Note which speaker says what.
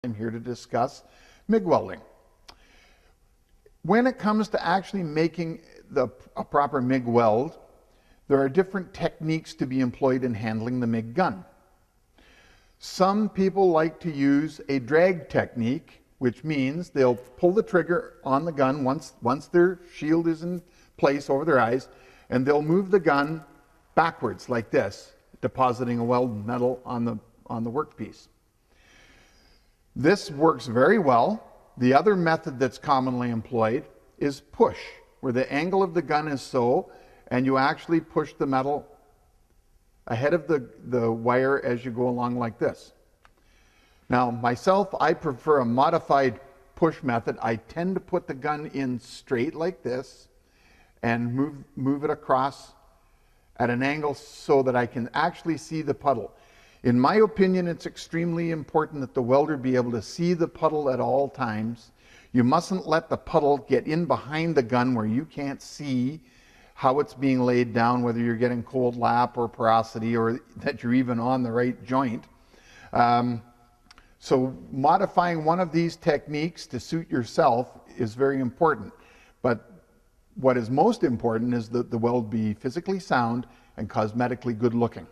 Speaker 1: I'm here to discuss MIG welding. When it comes to actually making a proper MIG weld, there are different techniques to be employed in handling the MIG gun. Some people like to use a drag technique, which means they'll pull the trigger on the gun once their shield is in place over their eyes, and they'll move the gun backwards like this, depositing a weld metal on the workpiece. This works very well. The other method that's commonly employed is push, where the angle of the gun is so, and you actually push the metal ahead of the wire as you go along like this. Now, myself, I prefer a modified push method. I tend to put the gun in straight like this and move it across at an angle so that I can actually see the puddle. In my opinion, it's extremely important that the welder be able to see the puddle at all times. You mustn't let the puddle get in behind the gun where you can't see how it's being laid down, whether you're getting cold lap or porosity, or that you're even on the right joint. So modifying one of these techniques to suit yourself is very important. But what is most important is that the weld be physically sound and cosmetically good looking.